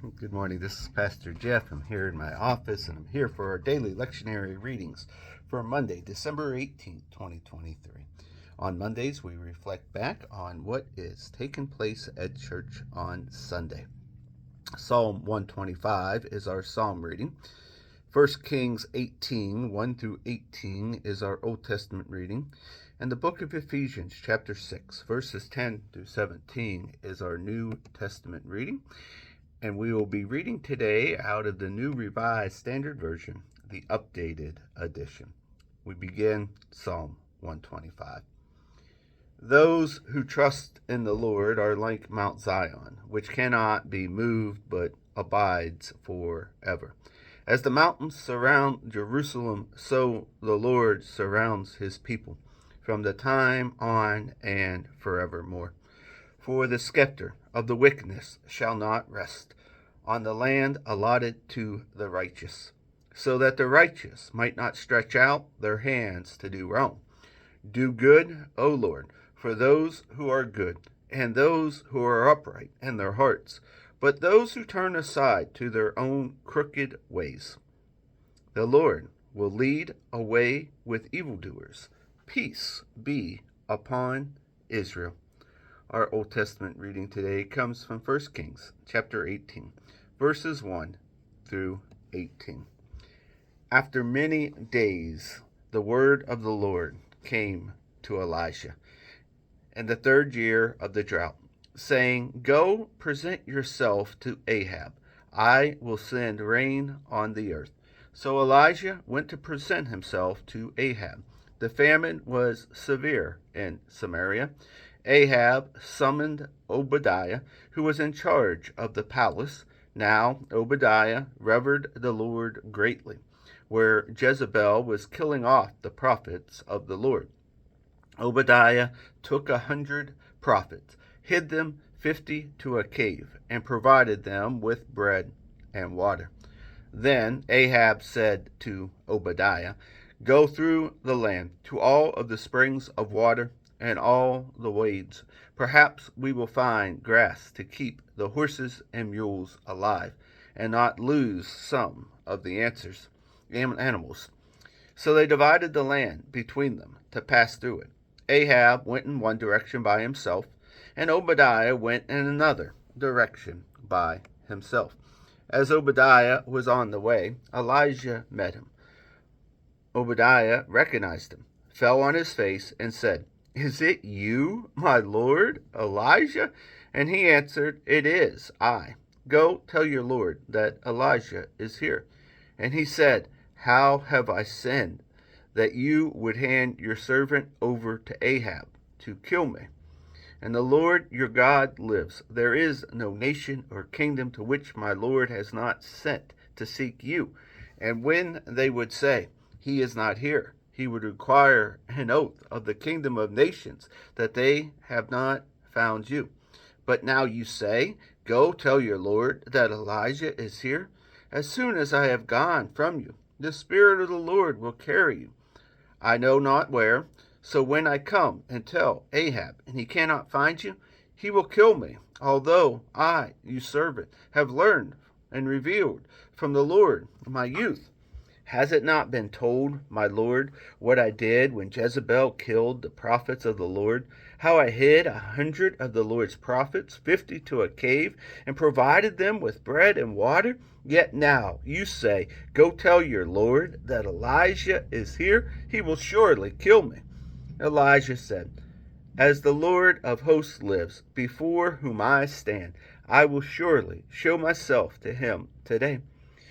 Good morning. This is Pastor Jeff. I'm here in my office and I'm here for our daily lectionary readings for Monday, December 18th, 2023. On Mondays, we reflect back on what is taking place at church on Sunday. Psalm 125 is our psalm reading. 1 Kings 18, 1 through 18 is our Old Testament reading. And the book of Ephesians, chapter 6, verses 10 through 17 is our New Testament reading. And we will be reading today out of the New Revised Standard Version, the updated edition. We begin Psalm 125. Those who trust in the Lord are like Mount Zion, which cannot be moved but abides forever. As the mountains surround Jerusalem, so the Lord surrounds his people from the time on and forevermore. For the scepter of the wickedness shall not rest on the land allotted to the righteous, so that the righteous might not stretch out their hands to do wrong. Do good, O Lord, for those who are good, and those who are upright in their hearts, but those who turn aside to their own crooked ways. The Lord will lead away with evildoers. Peace be upon Israel. Our Old Testament reading today comes from 1 Kings chapter 18, verses 1 through 18. After many days, the word of the Lord came to Elijah in the 3rd year of the drought, saying, Go present yourself to Ahab. I will send rain on the earth. So Elijah went to present himself to Ahab. The famine was severe in Samaria. Ahab summoned Obadiah, who was in charge of the palace. Now Obadiah revered the Lord greatly, where Jezebel was killing off the prophets of the Lord. Obadiah took 100 prophets, hid them 50 to a cave, and provided them with bread and water. Then Ahab said to Obadiah, Go through the land to all of the springs of water and all the wades. Perhaps we will find grass to keep the horses and mules alive, and not lose some of the animals. So they divided the land between them to pass through it. Ahab went in one direction by himself, and Obadiah went in another direction by himself. As Obadiah was on the way, Elijah met him. Obadiah recognized him, fell on his face, and said, Is it you, my lord, Elijah? And he answered, It is I. Go tell your lord that Elijah is here. And he said, How have I sinned, that you would hand your servant over to Ahab to kill me? And the Lord your God lives. There is no nation or kingdom to which my Lord has not sent to seek you. And when they would say, He is not here, he would require an oath of the kingdom of nations that they have not found you. But now you say, Go tell your Lord that Elijah is here. As soon as I have gone from you, the Spirit of the Lord will carry you, I know not where. So when I come and tell Ahab, and he cannot find you, he will kill me, although I, your servant, have learned and revealed from the Lord my youth. Has it not been told, my Lord, what I did when Jezebel killed the prophets of the Lord? How I hid 100 of the Lord's prophets, 50 to a cave, and provided them with bread and water? Yet now you say, Go tell your Lord that Elijah is here. He will surely kill me. Elijah said, As the Lord of hosts lives, before whom I stand, I will surely show myself to him today.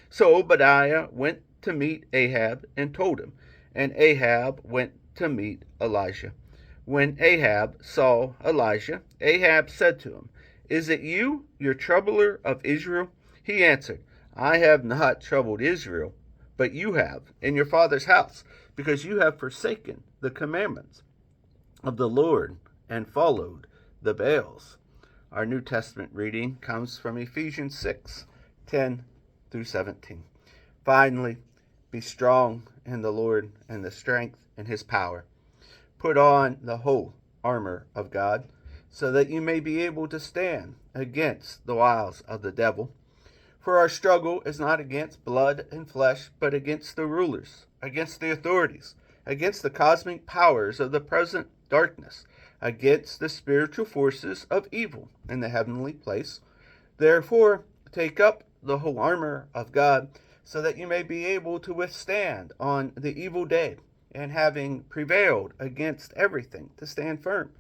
So Obadiah went to meet Ahab and told him, and Ahab went to meet Elijah. When Ahab saw Elijah, Ahab said to him, Is it you, your troubler of Israel? He answered, I have not troubled Israel, but you have in your father's house, because you have forsaken the commandments of the Lord and followed the Baals. Our New Testament reading comes from Ephesians 6, 10 through 17. Finally, be strong in the Lord and the strength in his power. Put on the whole armor of God, so that you may be able to stand against the wiles of the devil. For our struggle is not against blood and flesh, but against the rulers, against the authorities, against the cosmic powers of the present darkness, against the spiritual forces of evil in the heavenly place. Therefore, take up the whole armor of God, so that you may be able to withstand on the evil day, and having prevailed against everything, to stand firm.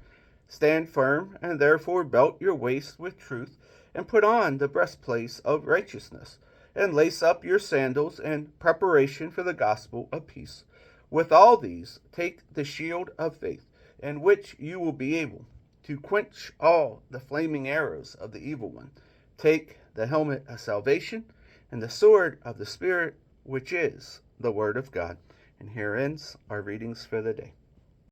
Stand firm, and therefore belt your waist with truth, and put on the breastplate of righteousness, and lace up your sandals in preparation for the gospel of peace. With all these, take the shield of faith, in which you will be able to quench all the flaming arrows of the evil one. Take the helmet of salvation and the sword of the Spirit, which is the Word of God. And here ends our readings for the day.